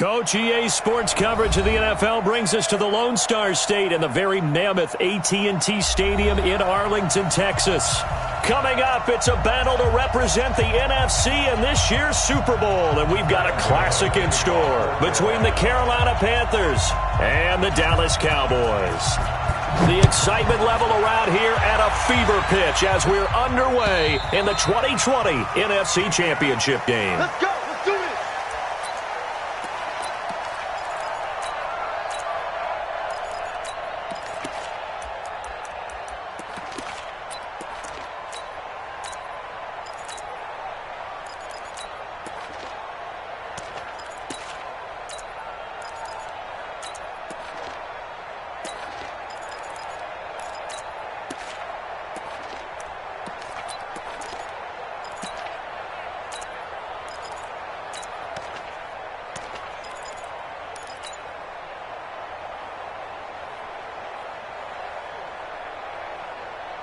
Coach, EA Sports coverage of the NFL brings us to the Lone Star State in the very mammoth AT&T Stadium in Arlington, Texas. Coming up, it's a battle to represent the NFC in this year's Super Bowl, and we've got a classic in store between the Carolina Panthers and the Dallas Cowboys. The excitement level around here at a fever pitch as we're underway in the 2020 NFC Championship game. Let's go. Let's do it.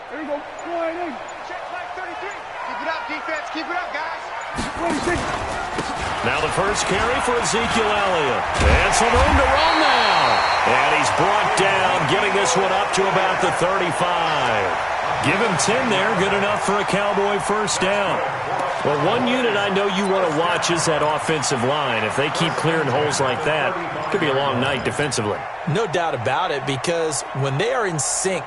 There you go. Sliding. Check flag 33. Keep it up, defense. Keep it up, guys. 26. Now the first carry for Ezekiel Elliott. And some room to run now. And he's brought down, getting this one up to about the 35. Give him 10 there. Good enough for a Cowboy first down. Well, one unit I know you want to watch is that offensive line. If they keep clearing holes like that, it could be a long night defensively. No doubt about it, because when they are in sync,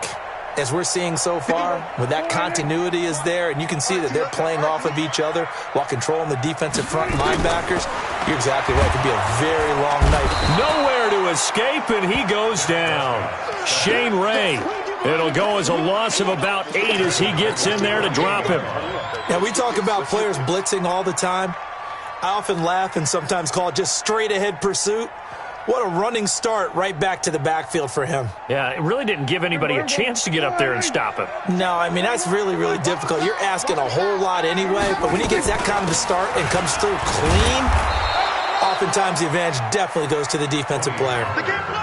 as we're seeing so far, when that continuity is there and you can see that they're playing off of each other while controlling the defensive front linebackers, you're exactly right. It could be a very long night. Nowhere to escape, and he goes down. Shane Ray. It'll go as a loss of about 8 as he gets in there to drop him. Now, we talk about players blitzing all the time. I often laugh and sometimes call it just straight-ahead pursuit. What a running start right back to the backfield for him. Yeah, it really didn't give anybody a chance to get up there and stop him. No, I mean, that's really, really difficult. You're asking a whole lot anyway, but when he gets that kind of a start and comes through clean, oftentimes the advantage definitely goes to the defensive player.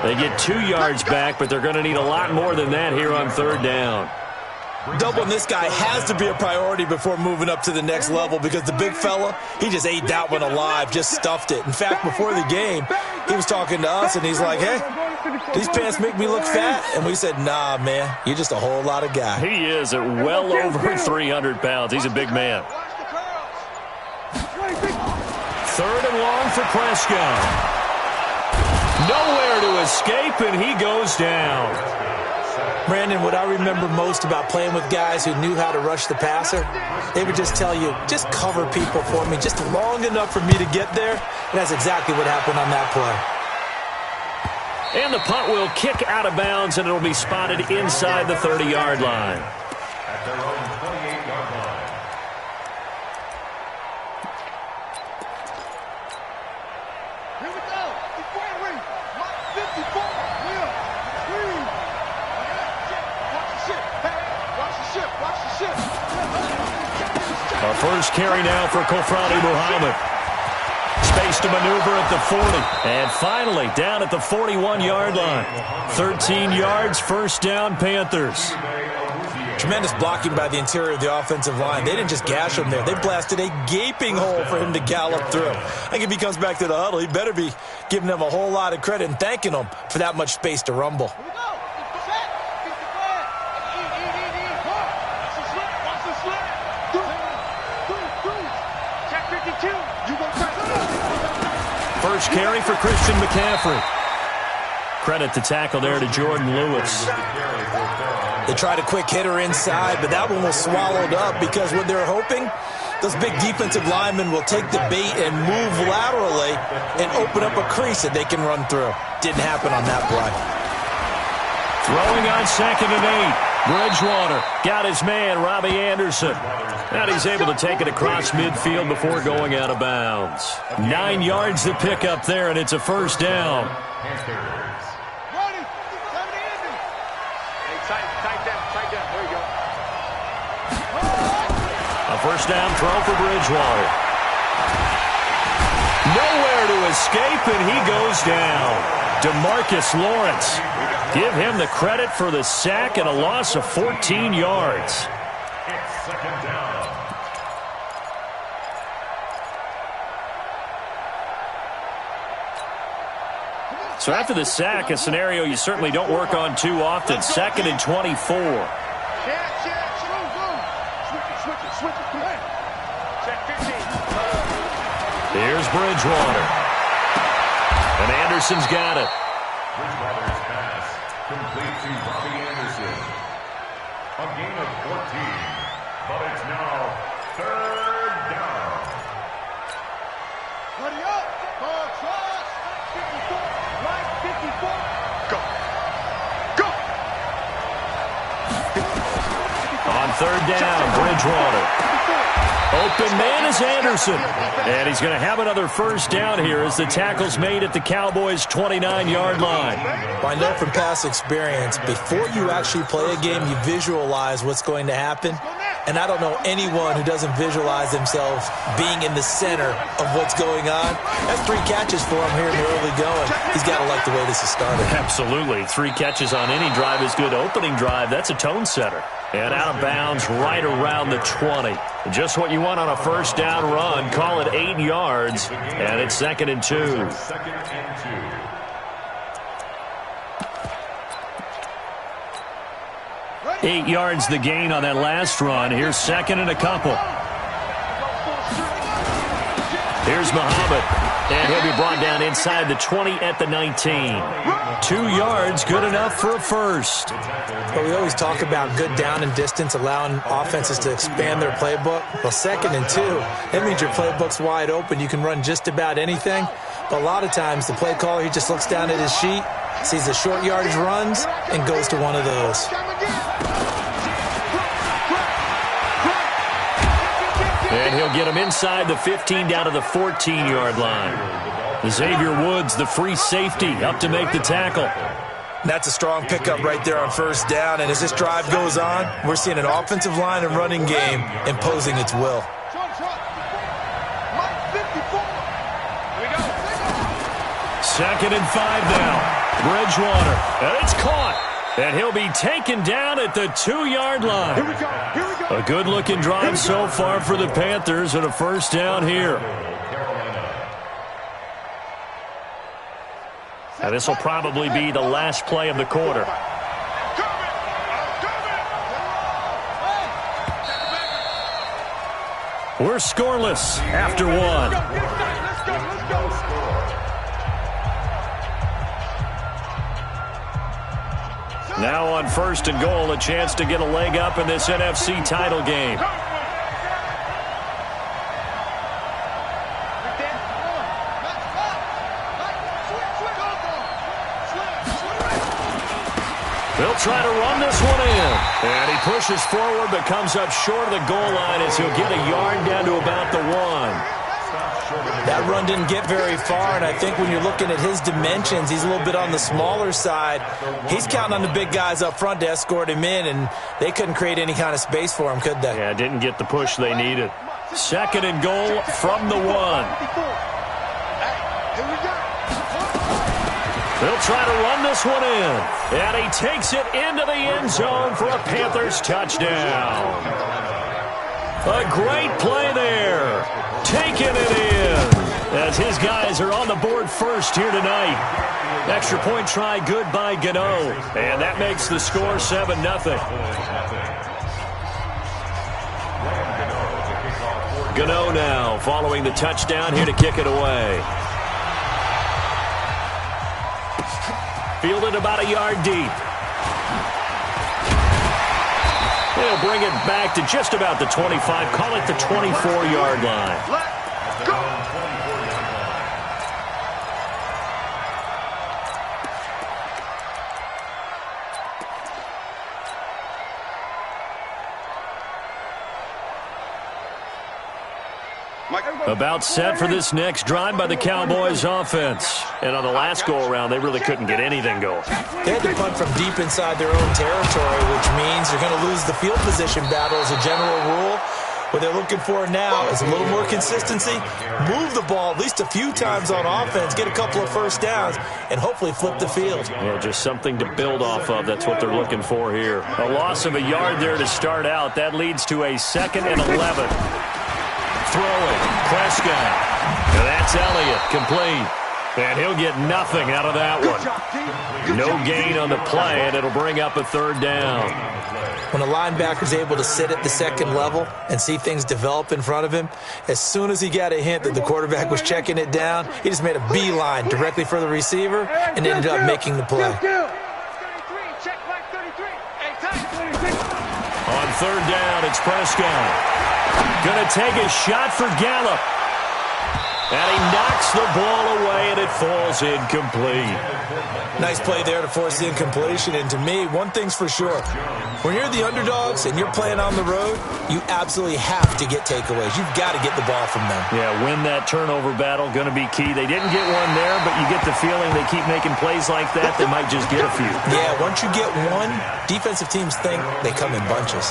They get 2 yards back, but they're going to need a lot more than that here on third down. Doubling this guy has to be a priority before moving up to the next level, because the big fella, he just ate that one alive, just stuffed it. In fact, before the game, he was talking to us, and he's like, hey, these pants make me look fat. And we said, nah, man, you're just a whole lot of guy. He is at well over 300 pounds. He's a big man. Third and long for Prescott. Nowhere to escape, and he goes down. Brandon, what I remember most about playing with guys who knew how to rush the passer, they would just tell you, just cover people for me, just long enough for me to get there. And that's exactly what happened on that play. And the punt will kick out of bounds, and it'll be spotted inside the 30-yard line. At their own 28-yard line. Here we go. It's Warren. Mike 54. Will. Green. Watch the ship. Hey, watch the ship. Watch the ship. Our first carry now for Kofrani Muhammad. Space to maneuver at the 40. And finally, down at the 41-yard line. 13 yards, first down, Panthers. Tremendous blocking by the interior of the offensive line. They didn't just gash him there. They blasted a gaping hole for him to gallop through. I think if he comes back to the huddle, he better be giving them a whole lot of credit and thanking them for that much space to rumble. Here we go. Set. Get the flag. Watch the slip. Watch the slip. Through. Check 52. You go press. First carry for Christian McCaffrey. Credit the tackle there to Jordan Lewis. They tried a quick hitter inside, but that one was swallowed up because what they're hoping, those big defensive linemen will take the bait and move laterally and open up a crease that they can run through. Didn't happen on that play. Throwing on 2nd and 8. Bridgewater got his man, Robbie Anderson. And he's able to take it across midfield before going out of bounds. 9 yards to pick up there, and it's a first down. A first down throw for Bridgewater. Nowhere to escape, and he goes down. DeMarcus Lawrence. Give him the credit for the sack and a loss of 14 yards. It's second down. So after the sack, a scenario you certainly don't work on too often. 2nd and 24. Here's Bridgewater. And Anderson's got it. Bridgewater's pass complete to Robbie Anderson. A gain of 14, but it's now 3rd down. Ready up. Ball cross. 54. Right 54. Go. Go. On 3rd down, Bridgewater. Open man is Anderson. And he's going to have another 1st down here as the tackle's made at the Cowboys' 29-yard line. I know from past experience, before you actually play a game, you visualize what's going to happen. And I don't know anyone who doesn't visualize themselves being in the center of what's going on. That's 3 catches for him here in the early going. He's got to like the way this has started. Absolutely. 3 catches on any drive is good. Opening drive, that's a tone setter. And out of bounds right around the 20. Just what you want on a 1st down run. Call it 8 yards. And it's 2nd and 2. 2nd and 2. 8 yards the gain on that last run. Here's 2nd and a couple. Here's Muhammad. And he'll be brought down inside the 20 at the 19. 2 yards, good enough for a 1st. But we always talk about good down and distance, allowing offenses to expand their playbook. Well, 2nd and 2, that means your playbook's wide open. You can run just about anything. But a lot of times, the play caller, he just looks down at his sheet, sees the short yardage runs, and goes to one of those. And he'll get him inside the 15 down to the 14-yard line. Xavier Woods, the free safety, up to make the tackle. That's a strong pickup right there on 1st down. And as this drive goes on, we're seeing an offensive line and running game imposing its will. 2nd and 5 now. Bridgewater. And it's caught. And he'll be taken down at the 2-yard line. Here we go. Here we go. A good-looking drive so far for the Panthers and a 1st down here. And this will probably be the last play of the quarter. We're scoreless after 1. Let's go. Now on 1st and goal, a chance to get a leg up in this NFC title game. They'll try to run this one in. And he pushes forward but comes up short of the goal line as he'll get a yard down to about the 1. That run didn't get very far, and I think when you're looking at his dimensions, he's a little bit on the smaller side. He's counting on the big guys up front to escort him in, and they couldn't create any kind of space for him, could they? Yeah, didn't get the push they needed. 2nd and goal from the 1. They'll try to run this one in. And he takes it into the end zone for a Panthers touchdown. A great play there. Taking it in. As his guys are on the board first here tonight. Extra point try good by Gano. And that makes the score 7-0. Gano now following the touchdown here to kick it away. Fielded about a yard deep. They'll bring it back to just about the 25. Call it the 24-yard line. Let's go. About set for this next drive by the Cowboys offense. And on the last go-around, they really couldn't get anything going. They had to punt from deep inside their own territory, which means they're going to lose the field position battle as a general rule. What they're looking for now is a little more consistency, move the ball at least a few times on offense, get a couple of 1st downs, and hopefully flip the field. Well, just something to build off of. That's what they're looking for here. A loss of a yard there to start out. That leads to a 2nd and 11. Throwing, Prescott. And that's Elliott, complete. And he'll get nothing out of that one. No gain on the play, and it'll bring up a third down. When a linebacker's able to sit at the second level and see things develop in front of him, as soon as he got a hint that the quarterback was checking it down, he just made a beeline directly for the receiver and ended up making the play. On third down, it's Prescott. Going to take a shot for Gallup. And he knocks the ball away, and it falls incomplete. Nice play there to force the incompletion. And to me, one thing's for sure. When you're the underdogs and you're playing on the road, you absolutely have to get takeaways. You've got to get the ball from them. Yeah, win that turnover battle, going to be key. They didn't get one there, but you get the feeling they keep making plays like that, they might just get a few. Yeah, once you get one, defensive teams think they come in bunches.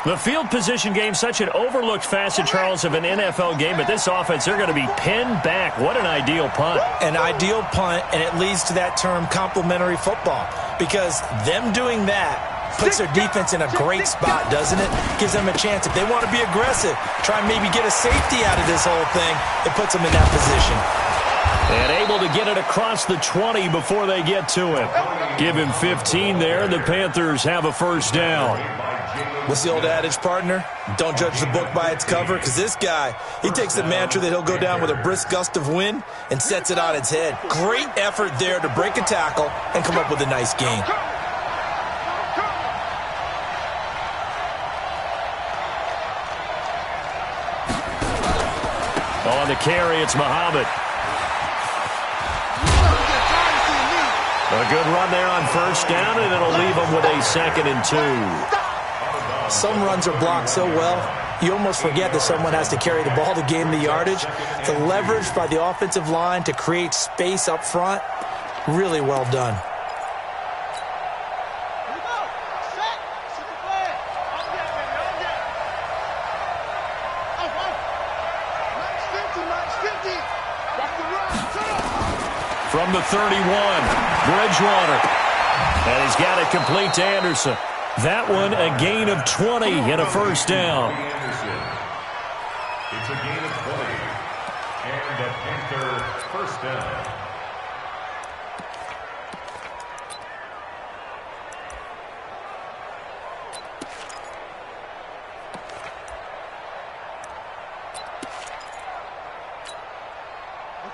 The field position game, such an overlooked facet, Charles, of an NFL game, but this offense, they're going to be pinned back. What an ideal punt. An ideal punt, and it leads to that term complementary football, because them doing that puts their defense in a great spot, doesn't it? Gives them a chance. If they want to be aggressive, try and maybe get a safety out of this whole thing, it puts them in that position. And able to get it across the 20 before they get to him. Give him 15 there, and the Panthers have a first down. What's the old adage, partner? Don't judge the book by its cover, because this guy, he takes the mantra that he'll go down with a brisk gust of wind and sets it on its head. Great effort there to break a tackle and come up with a nice gain. On the carry, it's Muhammad. A good run there on first down, and it'll leave them with a 2nd and 2. Some runs are blocked so well, you almost forget that someone has to carry the ball to gain the yardage. The leverage by the offensive line to create space up front, really well done. From the 31, Bridgewater. And he's got it complete to Anderson. That one, a gain of 20 and a first down. It's a gain of 20. And a Panther first down.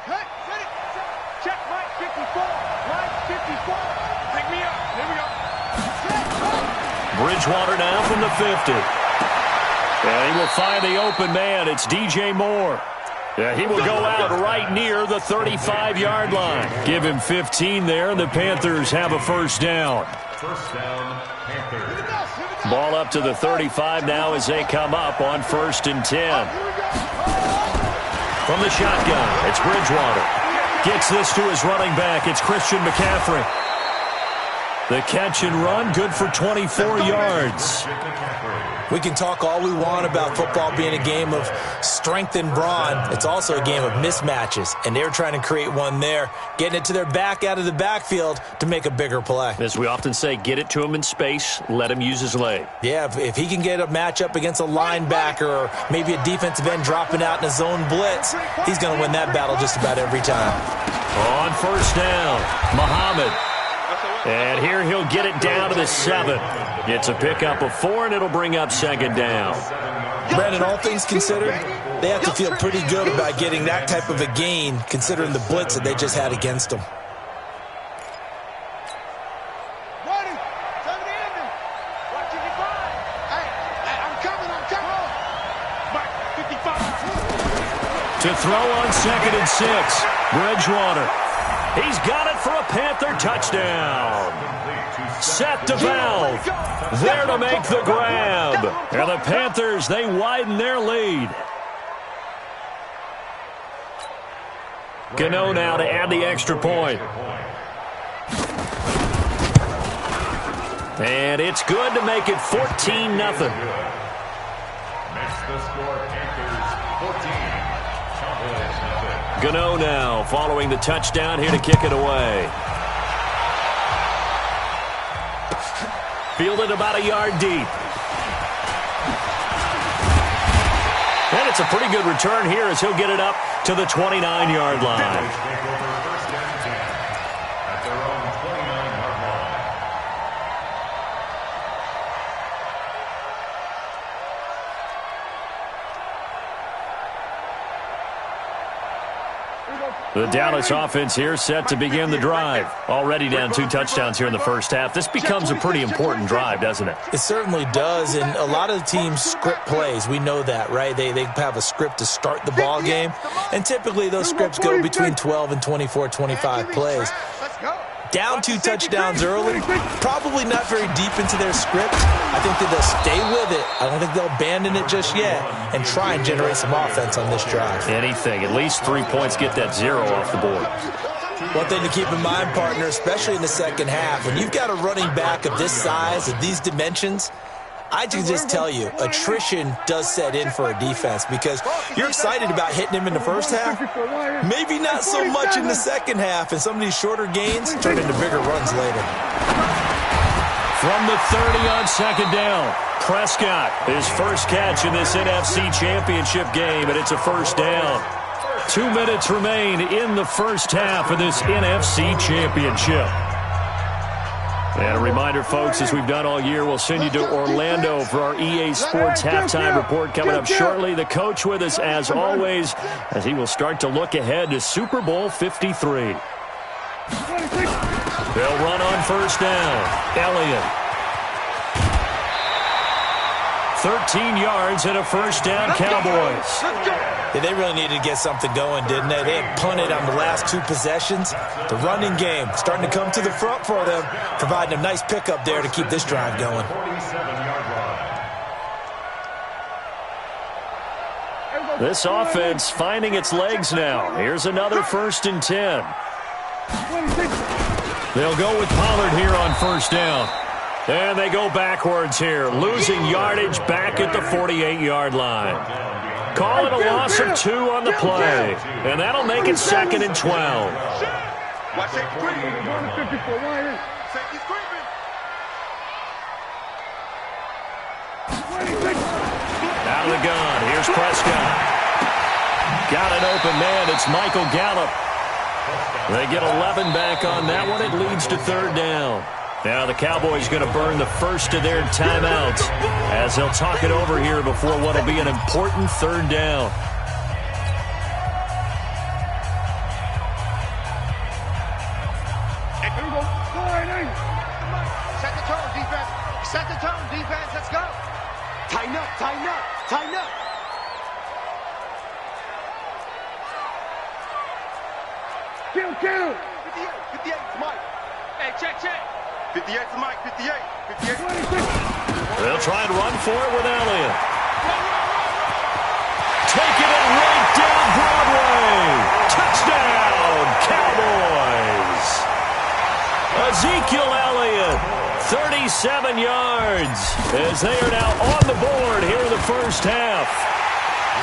Okay, ready, check line 54, line 54. Pick me up, here we go. Bridgewater now from the 50. And he will find the open man. It's DJ Moore. Yeah, he will go out right near the 35-yard line. Give him 15 there, and the Panthers have a first down. First down, Panthers. Ball up to the 35 now as they come up on 1st and 10. From the shotgun, it's Bridgewater. Gets this to his running back. It's Christian McCaffrey. The catch and run, good for 24 yards. We can talk all we want about football being a game of strength and brawn. It's also a game of mismatches, and they're trying to create one there, getting it to their back out of the backfield to make a bigger play. As we often say, get it to him in space, let him use his leg. Yeah, if he can get a matchup against a linebacker or maybe a defensive end dropping out in a zone blitz, he's going to win that battle just about every time. On first down, Muhammad. And here he'll get it down to the 7. It's a pickup of 4, and it'll bring up 2nd down. Brandon, all things considered, they have to feel pretty good about getting that type of a gain, considering the blitz that they just had against them. Ready, take it in. Watch it, you find. Hey, I'm coming. Back, 55. To throw on 2nd and 6, Bridgewater. He's got it for a Panther touchdown. Set to valve. There to make the grab. And the Panthers, they widen their lead. Gano now to add the extra point. And it's good to make it 14-0. Makes the score Panthers 14. Gano now following the touchdown here to kick it away. Fielded about a yard deep. And it's a pretty good return here as he'll get it up to the 29-yard line. The Dallas offense here set to begin the drive. Already down 2 touchdowns here in the first half. This becomes a pretty important drive, doesn't it? It certainly does, and a lot of the teams script plays. We know that, right? They have a script to start the ball game, and typically those scripts go between 12 and 24, 25 plays. Down 2 touchdowns early, probably not very deep into their script. I think that they'll stay with it. I don't think they'll abandon it just yet and try and generate some offense on this drive. Anything. At least 3 points, get that 0 off the board. One thing to keep in mind, partner, especially in the second half, when you've got a running back of this size, of these dimensions, I can just tell you, attrition does set in for a defense because you're excited about hitting him in the first half. Maybe not so much in the second half, and some of these shorter gains turn into bigger runs later. From the 30 on second down, Prescott, his first catch in this NFC Championship game, and it's a first down. 2 minutes remain in the first half of this NFC Championship. And a reminder, folks, as we've done all year, we'll send you to Orlando for our EA Sports halftime report coming up shortly. The coach with us, as always, as he will start to look ahead to Super Bowl 53. They'll run on first down. Elliott. 13 yards and a first down, Cowboys. Yeah, they really needed to get something going, didn't they? They had punted on the last 2 possessions. The running game starting to come to the front for them, providing a nice pickup there to keep this drive going. This offense finding its legs now. Here's another 1st and 10. They'll go with Pollard here on first down. And they go backwards here, losing yardage back at the 48-yard line. Call it a loss of 2 on the play, and that'll make it 2nd and 12. Watch it. Out of the gun, here's Prescott. Got an open man, it's Michael Gallup. They get 11 back on that one, it leads to 3rd down. Now the Cowboys going to burn the first of their timeouts as they'll talk it over here before what will be an important 3rd down. Set the tone, defense. Set the tone, defense. Let's go. Tighten up, tighten up, tighten up. Kill. 58 is Mike. Hey, check. 58 is Mike, 58. They'll try and run for it with Elliott. Taking it right down Broadway. Touchdown, Cowboys. Ezekiel Elliott, 37 yards, as they are now on the board here in the first half.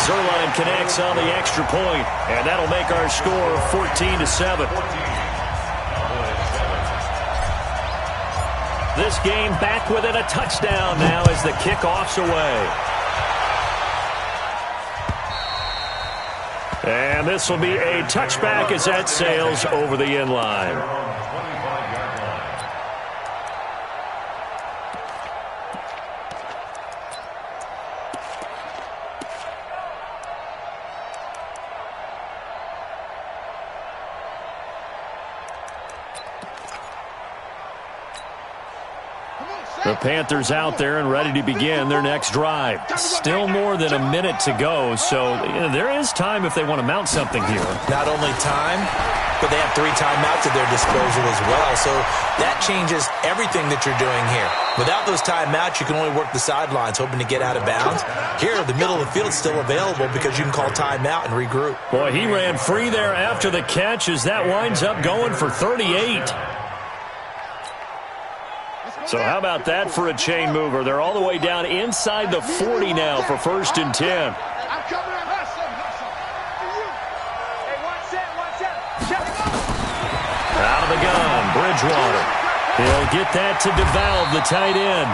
Zerline connects on the extra point, and that'll make our score 14-7. This game back within a touchdown now as the kickoff's away. And this will be a touchback as that sails over the end line. The Panthers out there and ready to begin their next drive. Still more than a minute to go, so there is time if they want to mount something here. Not only time, but they have 3 timeouts at their disposal as well, so that changes everything that you're doing here. Without those timeouts, you can only work the sidelines, hoping to get out of bounds. Here, the middle of the field's still available because you can call timeout and regroup. Boy, he ran free there after the catch as that winds up going for 38. So how about that for a chain mover? They're all the way down inside the 40 now for 1st and 10. I'm coming up. Hey, watch out. Out of the gun, Bridgewater. He'll get that to DeValve, the tight end.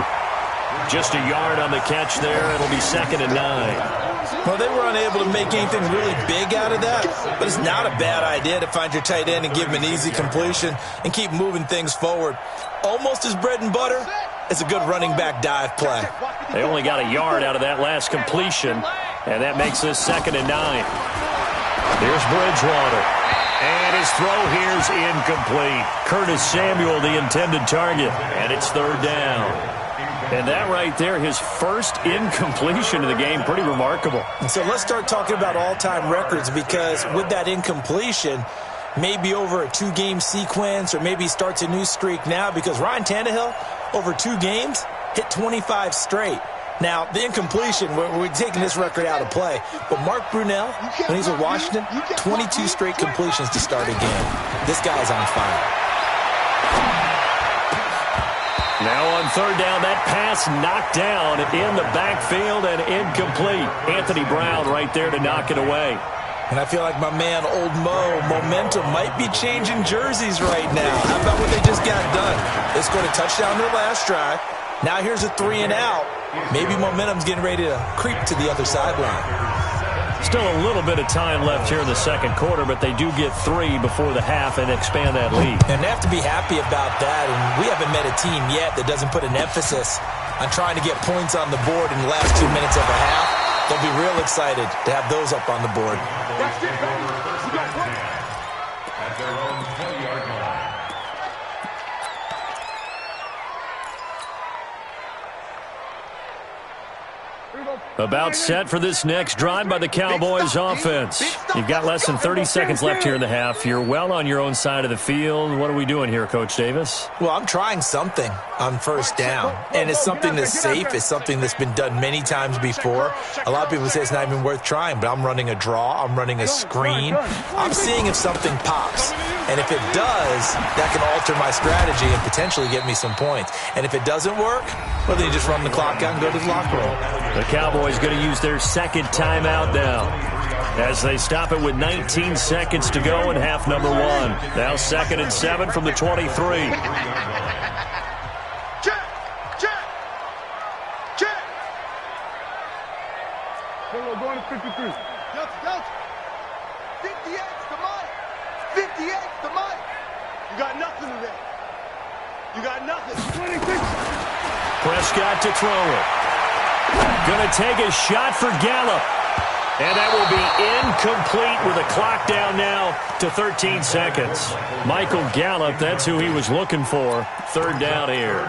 Just a yard on the catch there. It'll be 2nd and 9. Well, they were unable to make anything really big out of that, but it's not a bad idea to find your tight end and give him an easy completion and keep moving things forward. Almost as bread and butter as a good running back dive play. They only got a yard out of that last completion, and that makes this 2nd and 9. Here's Bridgewater. And his throw here's incomplete. Curtis Samuel, the intended target. And it's third down. And that right there, his first incompletion of the game, pretty remarkable. So let's start talking about all-time records, because with that incompletion, maybe over a 2-game sequence, or maybe starts a new streak now, because Ryan Tannehill, over 2 games, hit 25 straight. Now, the incompletion, we're taking this record out of play. But Mark Brunell, when he's with Washington, 22 straight completions to start a game. This guy's on fire. Now on third down, that pass knocked down in the backfield and incomplete. Anthony Brown right there to knock it away. And I feel like my man, Old Mo, momentum might be changing jerseys right now. How about what they just got done? They scored a touchdown their last drive. Now here's a 3 and out. Maybe momentum's getting ready to creep to the other sideline. Still a little bit of time left here in the second quarter, but they do get 3 before the half and expand that lead. And they have to be happy about that. And we haven't met a team yet that doesn't put an emphasis on trying to get points on the board in the last 2 minutes of a half. They'll be real excited to have those up on the board. That's it, baby. You got one. At their own 20-yard line. About set for this next drive by the Cowboys offense. You've got less than 30 seconds left here in the half. You're well on your own side of the field. What are we doing here, Coach Davis? Well, I'm trying something on first down, and it's something that's safe. It's something that's been done many times before. A lot of people say it's not even worth trying, but I'm running a draw. I'm running a screen. I'm seeing if something pops, and if it does, that can alter my strategy and potentially get me some points. And if it doesn't work, well, then you just run the clock out and go to the locker room. The Cowboys going to use their second timeout now as they stop it with 19 seconds to go in half number 1. Now 2nd and 7 from the 23. Check. We're going to 53. Delta. 58's the mic. 58's the mic. You got nothing today. You got nothing. 26. Prescott to throw it. Going to take a shot for Gallup. And that will be incomplete with a clock down now to 13 seconds. Michael Gallup, that's who he was looking for. Third down here.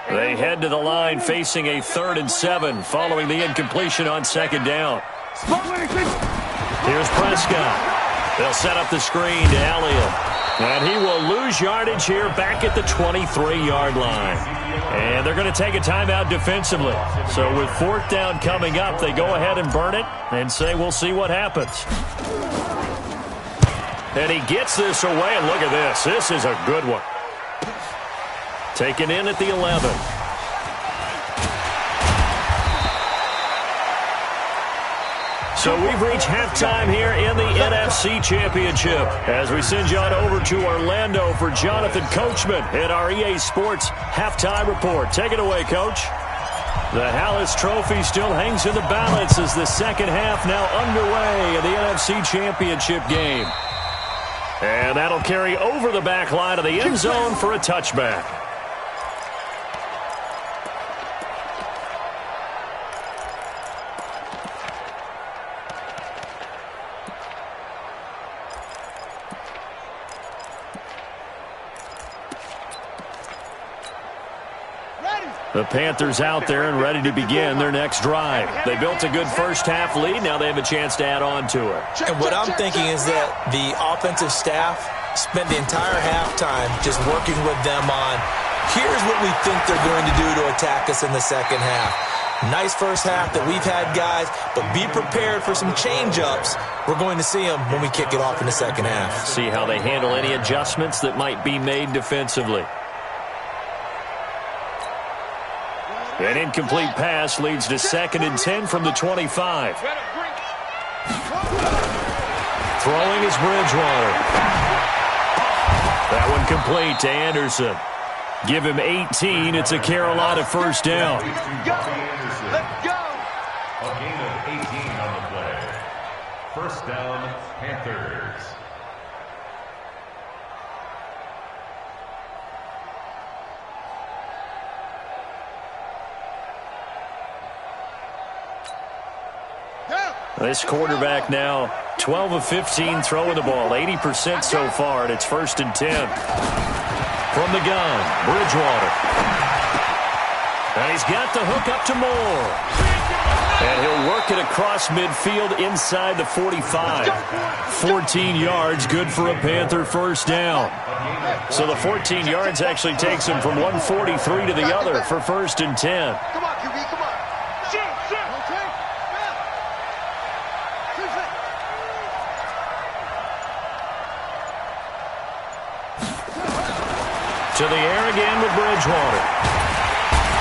They head to the line facing a 3rd and 7 following the incompletion on 2nd down. Here's Prescott. They'll set up the screen to Elliott. And he will lose yardage here back at the 23-yard line. And they're going to take a timeout defensively. So with 4th down coming up, they go ahead and burn it and say we'll see what happens. And he gets this away, and look at this. This is a good one. Taken in at the 11. So we've reached halftime here in the NFC Championship as we send you on over to Orlando for Jonathan Coachman at our EA Sports Halftime Report. Take it away, Coach. The Hallis Trophy still hangs in the balance as the second half now underway in the NFC Championship game. And that'll carry over the back line of the end zone for a touchback. The Panthers out there and ready to begin their next drive. They built a good first half lead. Now they have a chance to add on to it. And what I'm thinking is that the offensive staff spent the entire halftime just working with them on, here's what we think they're going to do to attack us in the second half. Nice first half that we've had, guys, but be prepared for some change-ups. We're going to see them when we kick it off in the second half. See how they handle any adjustments that might be made defensively. An incomplete pass leads to 2nd and 10 from the 25. Throwing is Bridgewater. That one complete to Anderson. Give him 18. It's a Carolina first down. Let's go. A gain of 18 on the play. First down, Panthers. This quarterback now 12 of 15 throwing the ball, 80% so far, and it's 1st and 10. From the gun, Bridgewater. And he's got the hook up to Moore. And he'll work it across midfield inside the 45. 14 yards, good for a Panther first down. So the 14 yards actually takes him from 143 to the other for 1st and 10. Come on, QB, come on. Okay. To the air again with Bridgewater.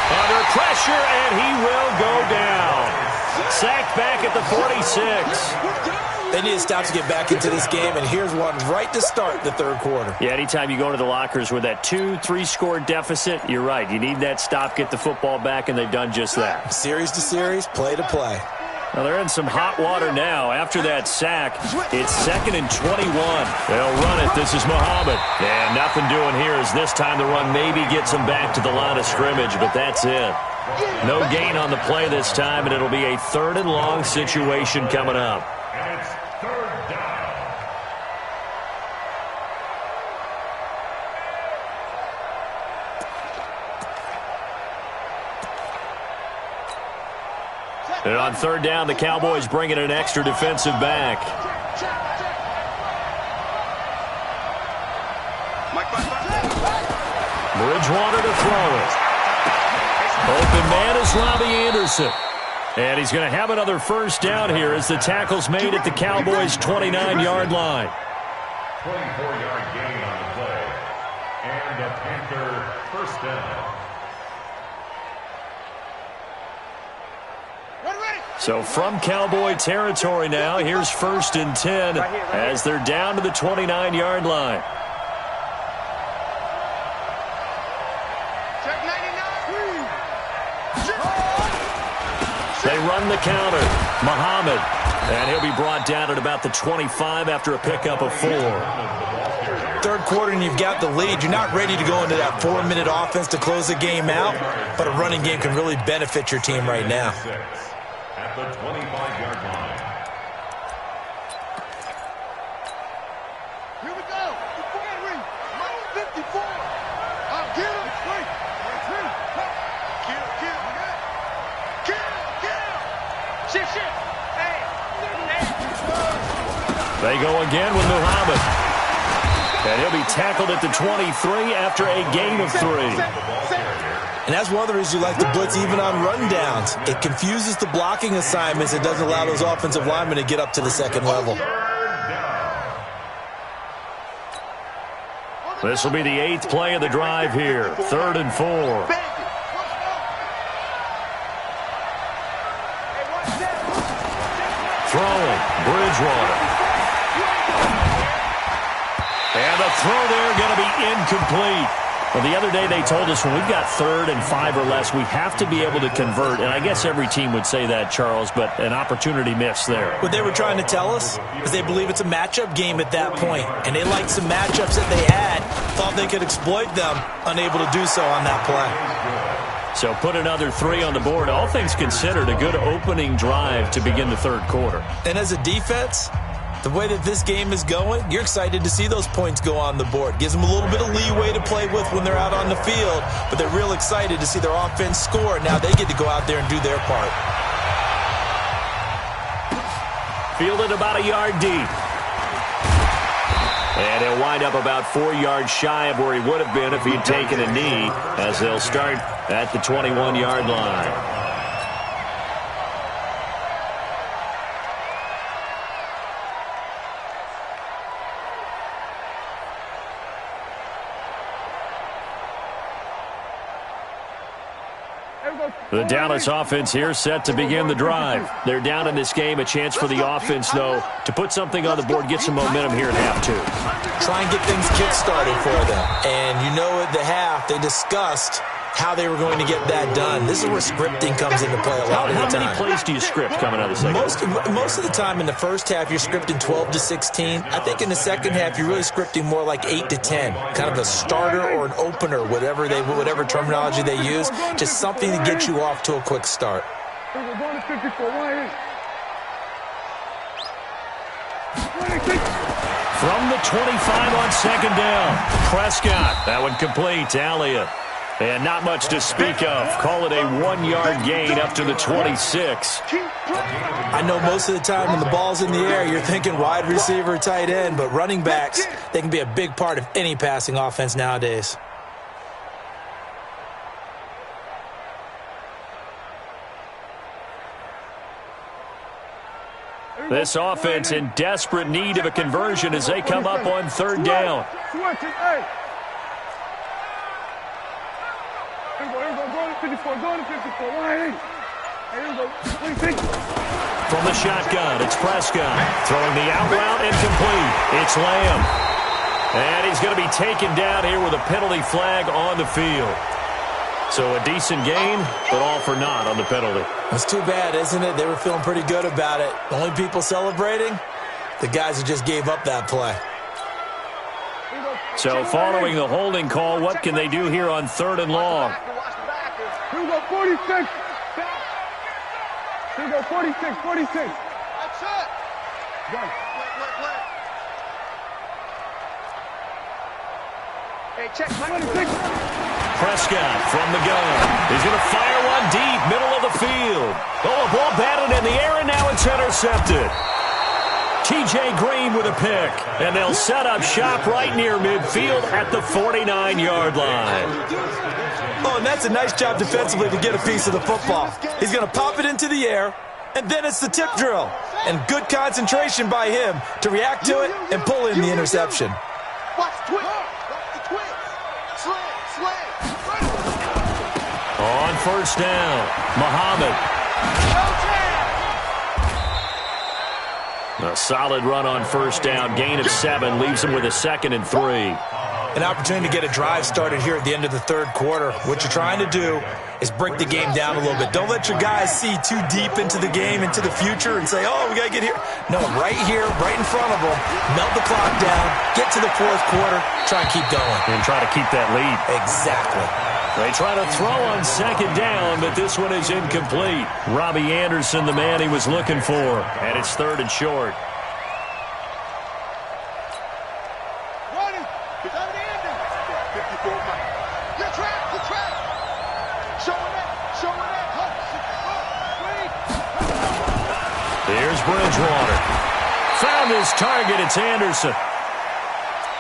Under pressure, and he will go down. Sacked back at the 46. They need to stop to get back into this game, and here's one right to start the third quarter. Yeah, anytime you go to the lockers with that 2-3 score deficit, you're right. You need that stop, get the football back, and they've done just that. Series to series, play to play. Well, they're in some hot water now. After that sack, it's 2nd and 21. They'll run it. This is Muhammad. And nothing doing here as this time the run maybe gets them back to the line of scrimmage, but that's it. No gain on the play this time, and it'll be a 3rd and long situation coming up. And it's 3rd down. And on 3rd down, the Cowboys bring in an extra defensive back. Bridgewater to throw it. Open man is Robbie Anderson. And he's going to have another first down here as the tackle's made at the Cowboys' 29-yard line. 24-yard gain on the play. And a Panther first down. So from Cowboy territory now, here's 1st and 10 as they're down to the 29-yard line. They run the counter. Muhammad. And he'll be brought down at about the 25 after a pickup of 4. Third quarter and you've got the lead. You're not ready to go into that 4-minute offense to close the game out, but a running game can really benefit your team right now. At the 25-yard line. Here we go. Minus 54. I'll get him. Kill. They go again with Muhammad. And he'll be tackled at the 23 after a gain of 3. And that's one of the reasons you like to blitz even on rundowns. It confuses the blocking assignments. It doesn't allow those offensive linemen to get up to the second level. This will be the 8th play of the drive here. 3rd and 4. Throwing, Bridgewater. And the throw there going to be incomplete. Well, the other day they told us when we've got 3rd and 5 or less, we have to be able to convert. And I guess every team would say that, Charles, but an opportunity missed there. What they were trying to tell us is they believe it's a matchup game at that point. And they liked some matchups that they had, thought they could exploit them, unable to do so on that play. So put another 3 on the board. All things considered, a good opening drive to begin the 3rd quarter. And as a defense, the way that this game is going, you're excited to see those points go on the board. Gives them a little bit of leeway to play with when they're out on the field, but they're real excited to see their offense score. Now they get to go out there and do their part. Fielded about a yard deep. And he'll wind up about 4 yards shy of where he would have been if he'd taken a knee, as they'll start at the 21-yard line. The Dallas offense here set to begin the drive. They're down in this game. A chance for the offense, though, to put something on the board, get some momentum here at half 2. Try and get things kick-started for them. And you know at the half, they discussed how they were going to get that done. This is where scripting comes into play a lot of the time. How many plays do you script coming out of the second? Most of the time in the first half, you're scripting 12 to 16. I think in the second half, you're really scripting more like 8 to 10. Kind of a starter or an opener, whatever terminology they use. Just something to get you off to a quick start. From the 25 on second down. Prescott, that one complete to Elliott. And not much to speak of. Call it a 1-yard gain up to the 26. I know most of the time when the ball's in the air, you're thinking wide receiver, tight end, but running backs, they can be a big part of any passing offense nowadays. This offense in desperate need of a conversion as they come up on third down. From the shotgun, it's Prescott. Throwing the out route incomplete. It's Lamb. And he's going to be taken down here with a penalty flag on the field. So a decent gain, but all for naught on the penalty. That's too bad, isn't it? They were feeling pretty good about it. The only people celebrating, the guys who just gave up that play. So following the holding call, what can they do here on third and long? Here we go, 46. Here we go, 46, 46. That's it. Got it. Play. Hey, check. 26. Prescott from the gun. He's going to fire one deep, middle of the field. Oh, a ball batted in the air, and now it's intercepted. T.J. Green with a pick, and they'll set up shop right near midfield at the 49-yard line. Oh, and that's a nice job defensively to get a piece of the football. He's going to pop it into the air, and then it's the tip drill. And good concentration by him to react to it and pull in the interception. Watch the twist. Watch the twist. Slam. On first down, Muhammad. A solid run on first down. Gain of 7 leaves him with a 2nd and 3. An opportunity to get a drive started here at the end of the third quarter. What you're trying to do is break the game down a little bit. Don't let your guys see too deep into the game, into the future, and say, oh, we got to get here. No, right here, right in front of them, melt the clock down, get to the fourth quarter, try and keep going. And try to keep that lead. Exactly. They try to throw on second down, but this one is incomplete. Robbie Anderson, the man he was looking for, and it's 3rd and short. Here's Bridgewater. Found his target. It's Anderson.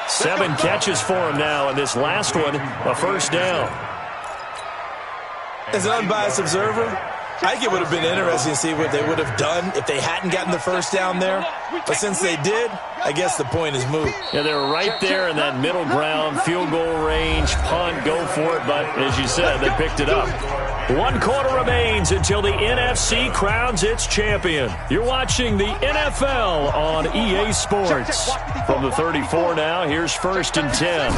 7 catches for him now, and this last one, a first down. As an unbiased observer, I think it would have been interesting to see what they would have done if they hadn't gotten the first down there. But since they did, I guess the point is moot. Yeah, they were right there in that middle ground, field goal range, punt, go for it. But as you said, they picked it up. 1 quarter remains until the NFC crowns its champion. You're watching the NFL on EA Sports. From the 34 now, here's 1st and 10.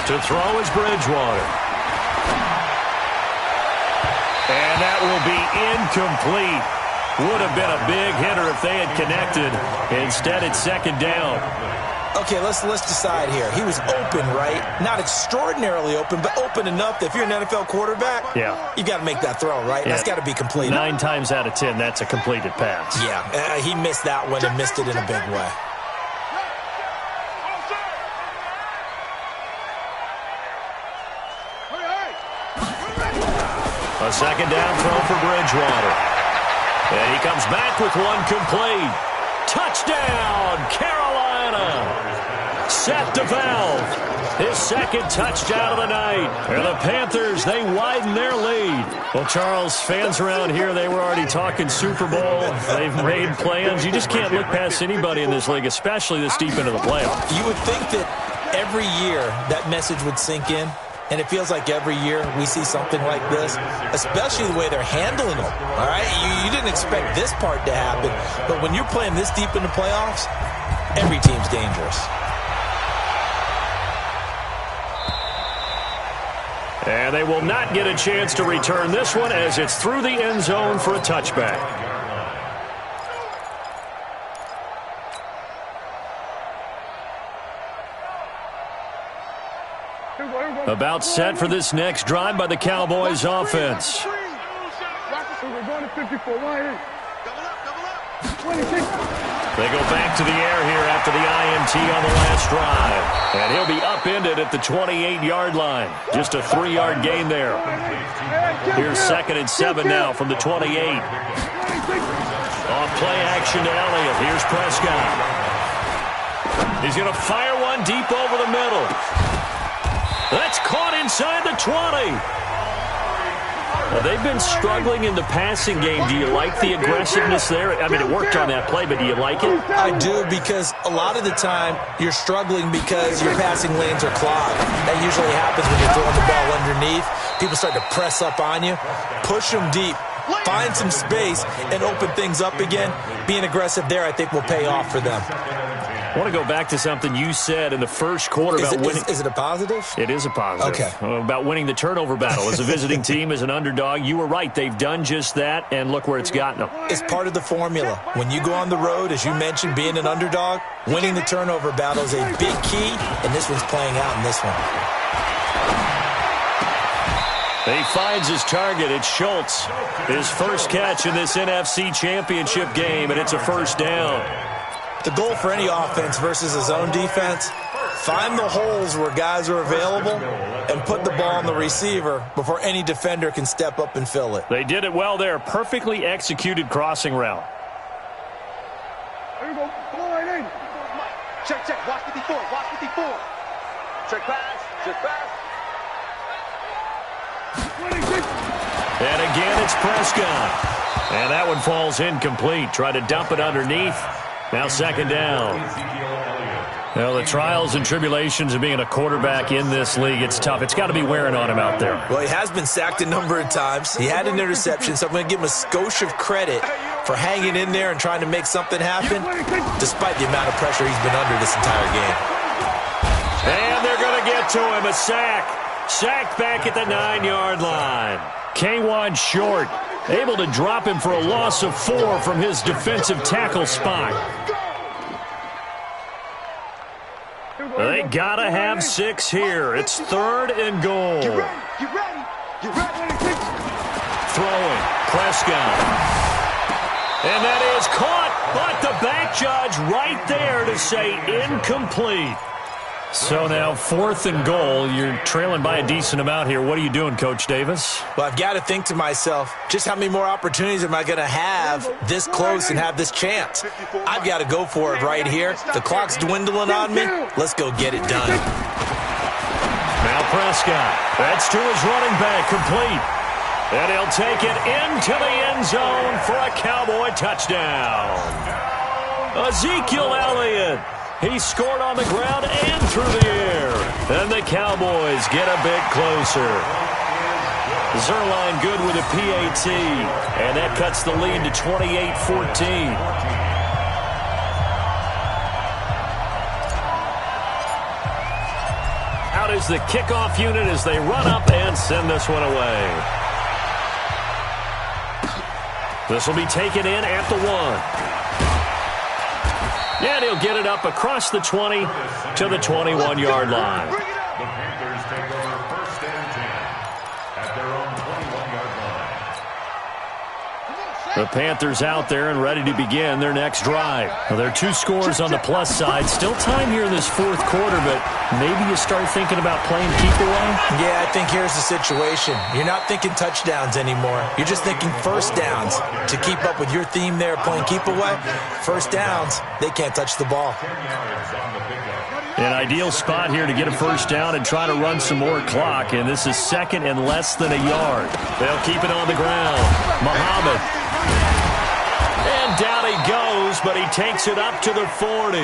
To throw is Bridgewater. And that will be incomplete. Would have been a big hitter if they had connected. Instead, it's 2nd down. Okay, let's decide here. He was open, right? Not extraordinarily open, but open enough that if you're an NFL quarterback, you got to make that throw, right? Yeah. That's got to be completed. 9 times out of 10, that's a completed pass. Yeah, he missed that one and missed it in a big way. A 2nd down throw for Bridgewater. And he comes back with one complete. Touchdown, Carolina. Seth DeValve, his 2nd touchdown of the night. And the Panthers, they widen their lead. Well, Charles, fans around here, they were already talking Super Bowl. They've made plans. You just can't look past anybody in this league, especially this deep into the playoffs. You would think that every year that message would sink in. And it feels like every year we see something like this, especially the way they're handling them, all right? You didn't expect this part to happen, but when you're playing this deep in the playoffs, every team's dangerous. And they will not get a chance to return this one as it's through the end zone for a touchback. About set for this next drive by the Cowboys offense. We're going to 54. 26. They go back to the air here after the INT on the last drive. And he'll be upended at the 28-yard line. Just a 3-yard gain there. Here's 2nd and 7 now from the 28. Off play action to Elliott. Here's Prescott. He's going to fire one deep over the middle. That's caught inside the 20. Well, they've been struggling in the passing game. Do you like the aggressiveness there? I mean, it worked on that play, but do you like it? I do, because a lot of the time you're struggling because your passing lanes are clogged. That usually happens when you're throwing the ball underneath. People start to press up on you. Push them deep. Find some space and open things up again. Being aggressive there, I think, will pay off for them. I want to go back to something you said in the first quarter about winning. Is it a positive? It is a positive. Okay. About winning the turnover battle as a visiting team, as an underdog. You were right. They've done just that, and look where it's gotten them. It's part of the formula. When you go on the road, as you mentioned, being an underdog, winning the turnover battle is a big key, and this one's playing out in this one. He finds his target. It's Schultz. His first catch in this NFC Championship game, and it's a first down. The goal for any offense versus his own defense, find the holes where guys are available and put the ball on the receiver before any defender can step up and fill it. They did it well there. Perfectly executed crossing route. There you go. Ball right in. Check, check. Watch 54. Watch 54. Check pass. Check pass. 26. And again, it's Prescott. And that one falls incomplete. Try to dump it underneath. Now 2nd down. Well, the trials and tribulations of being a quarterback in this league, it's tough. It's got to be wearing on him out there. Well, he has been sacked a number of times. He had an interception, so I'm going to give him a skosh of credit for hanging in there and trying to make something happen, despite the amount of pressure he's been under this entire game. And they're going to get to him. A sack. Sacked back at the 9-yard line. K1 short. Able to drop him for a loss of 4 from his defensive tackle spot. They got to have 6 here. It's 3rd and goal. You ready? You ready? You ready? Throwing. Prescott. And that is caught, but the back judge right there to say incomplete. So now 4th and goal. You're trailing by a decent amount here. What are you doing, Coach Davis? Well, I've got to think to myself, just how many more opportunities am I going to have this close and have this chance? I've got to go for it right here. The clock's dwindling on me. Let's go get it done. Now Prescott. That's to his running back, complete. And he'll take it into the end zone for a Cowboy touchdown. Ezekiel Elliott. He scored on the ground and through the air. And the Cowboys get a bit closer. Zerline good with a PAT. And that cuts the lead to 28-14. Out is the kickoff unit as they run up and send this one away. This will be taken in at the 1. And he'll get it up across the 20 to the 21-yard line. The Panthers take over 1st and 10 at their own 21-yard line. The Panthers out there and ready to begin their next drive. Well, there are 2 scores on the plus side. Still time here in this 4th quarter, but maybe you start thinking about playing keep away? Yeah, I think here's the situation. You're not thinking touchdowns anymore. You're just thinking first downs. To keep up with your theme there, playing keep away, first downs, they can't touch the ball. An ideal spot here to get a first down and try to run some more clock, and this is 2nd and less than a yard. They'll keep it on the ground. Muhammad. And down he goes, but he takes it up to the 40.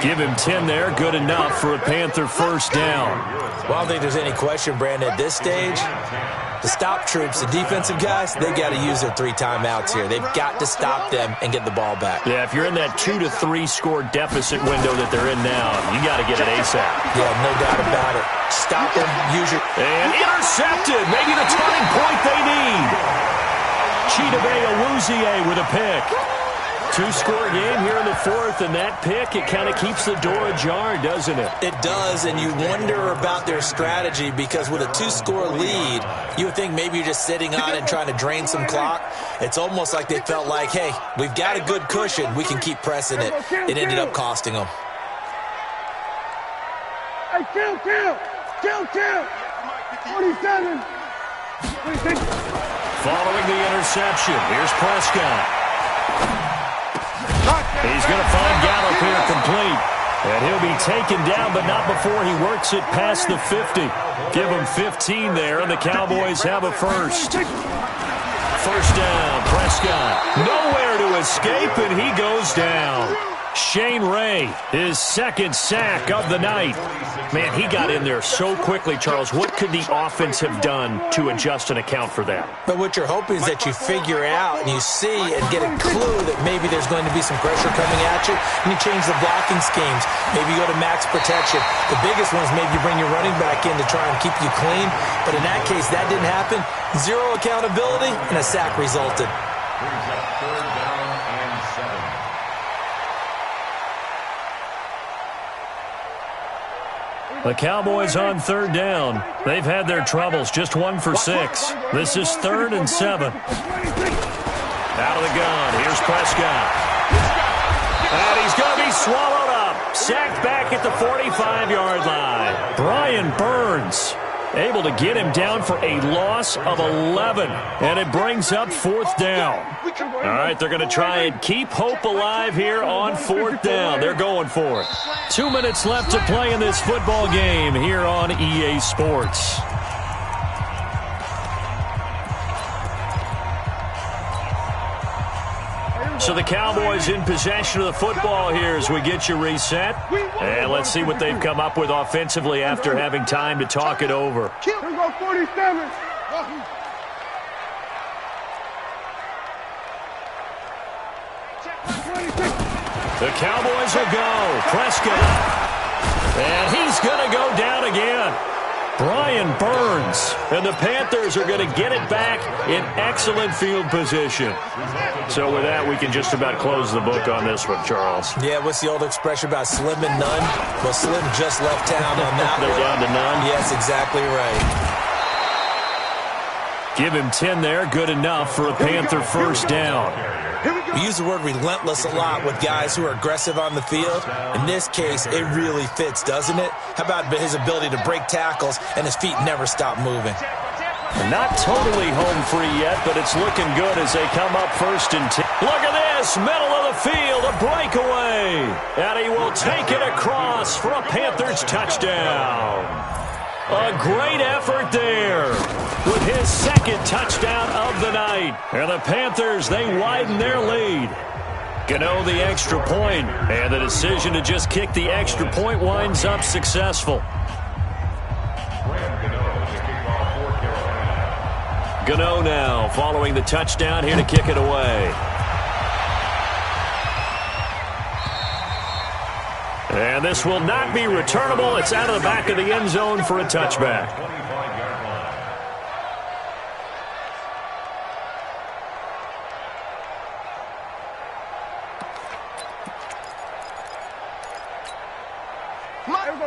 Give him 10 there, good enough for a Panther first down. Well, I don't think there's any question, Brandon, at this stage, the stop troops, the defensive guys, they got to use their 3 timeouts here. They've got to stop them and get the ball back. Yeah, if you're in that 2 to 3 score deficit window that they're in now, you got to get it ASAP. Yeah, no doubt about it. Stop them, use your... And intercepted, maybe the turning point they need. Chidobe Awuzie with a pick. Two-score game here in the fourth, and that pick, it kind of keeps the door ajar, doesn't it? It does, and you wonder about their strategy because with a two-score lead, you would think maybe you're just sitting on and trying to drain some clock. It's almost like they felt like, hey, we've got a good cushion. We can keep pressing it. It ended up costing them. Hey, kill! 47. 26. Following the interception, here's Prescott. He's going to find Gallup here complete. And he'll be taken down, but not before he works it past the 50. Give him 15 there, and the Cowboys have a first. First down, Prescott. Nowhere to escape, and he goes down. Shane Ray, his second sack of the night. Man, he got in there so quickly, Charles. What could the offense have done to adjust and account for that? But what you're hoping is that you figure out and you see and get a clue that maybe there's going to be some pressure coming at you, and you change the blocking schemes. Maybe you go to max protection. The biggest one is maybe you bring your running back in to try and keep you clean. But in that case, that didn't happen. Zero accountability, and a sack resulted. Brings up third down and 7. The Cowboys on third down. They've had their troubles, just 1 for 6. This is 3rd and 7. Out of the gun, here's Prescott. And he's going to be swallowed up. Sacked back at the 45-yard line. Brian Burns able to get him down for a loss of 11. And it brings up 4th down. All right, they're going to try and keep hope alive here on 4th down. They're going for it. 2 minutes left to play in this football game here on EA Sports. So the Cowboys in possession of the football here as we get you reset. And let's see what they've come up with offensively after having time to talk it over. Here go 47. The Cowboys will go. Prescott. And he's going to go down again. Brian Burns. And the Panthers are going to get it back in excellent field position. So with that, we can just about close the book on this one, Charles. Yeah, what's the old expression about Slim and none? Well, Slim just left town on that They're one. down to none. Yes, exactly right. Give him 10 there. Good enough for a Panther first down. We use the word relentless a lot with guys who are aggressive on the field. In this case, it really fits, doesn't it? How about his ability to break tackles and his feet never stop moving? Not totally home free yet, but it's looking good as they come up 1st and 10. Look at this, middle of the field, a breakaway. And he will take it across for a Panthers touchdown. A great effort there with his second touchdown of the night. And the Panthers, they widen their lead. Gano the extra point, and the decision to just kick the extra point winds up successful. Gano now following the touchdown here to kick it away. And this will not be returnable. It's out of the back of the end zone for a touchback.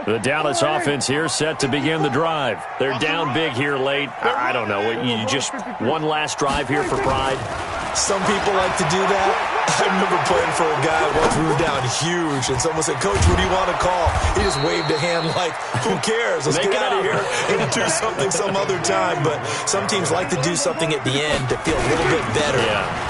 The Dallas offense here set to begin the drive. They're down big here late. I don't know. You just one last drive here for pride. Some people like to do that. I remember playing for a guy once we were down huge, and someone said, "Coach, what do you want to call?" He just waved a hand like, "Who cares? Let's get out of here and do something some other time." But some teams like to do something at the end to feel a little bit better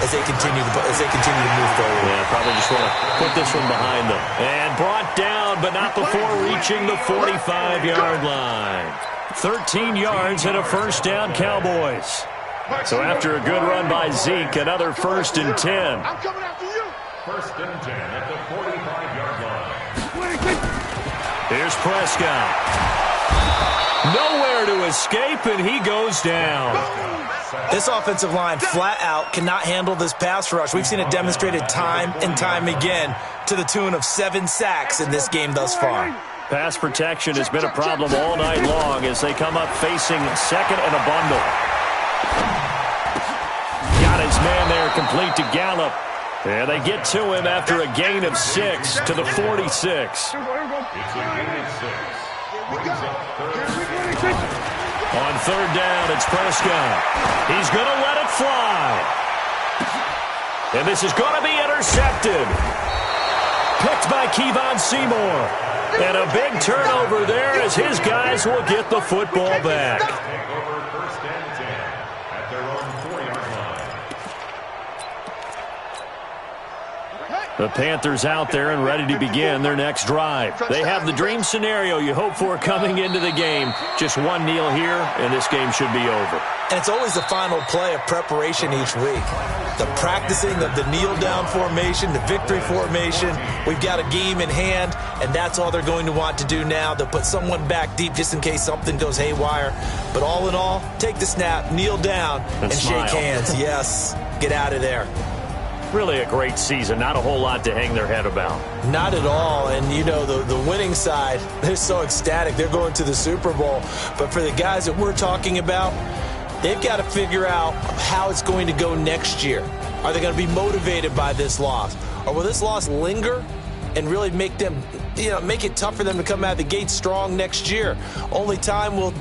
as they continue to move forward. Yeah, probably just want to put this one behind them. And brought down, but not before reaching the 45-yard line. 13 yards and a first down, Cowboys. So after a good run by Zeke, another 1st and 10. I'm coming after you. 1st and 10 at the 45-yard line. Here's Prescott. Nowhere to escape, and he goes down. This offensive line flat out cannot handle this pass rush. We've seen it demonstrated time and time again to the tune of 7 sacks in this game thus far. Pass protection has been a problem all night long as they come up facing second and a bundle. Got his man there complete to Gallup. And they get to him after a gain of 6 to the 46. It's a gain of 6. Brings up third. On third down, it's Prescott. He's going to let it fly. And this is going to be intercepted. Picked by Kevon Seymour. And a big turnover there as his guys will get the football back. Take over first and 10 at their own 4-yard line. The Panthers out there and ready to begin their next drive. They have the dream scenario you hope for coming into the game. Just one kneel here, and this game should be over. And it's always the final play of preparation each week. The practicing of the kneel-down formation, the victory formation. We've got a game in hand, and that's all they're going to want to do now. They'll put someone back deep just in case something goes haywire. But all in all, take the snap, kneel down, and shake hands. Yes, get out of there. Really a great season. Not a whole lot to hang their head about. Not at all. And, you know, the winning side, they're so ecstatic. They're going to the Super Bowl. But for the guys that we're talking about, they've got to figure out how it's going to go next year. Are they going to be motivated by this loss? Or will this loss linger and really make them, make it tough for them to come out of the gate strong next year? Only time will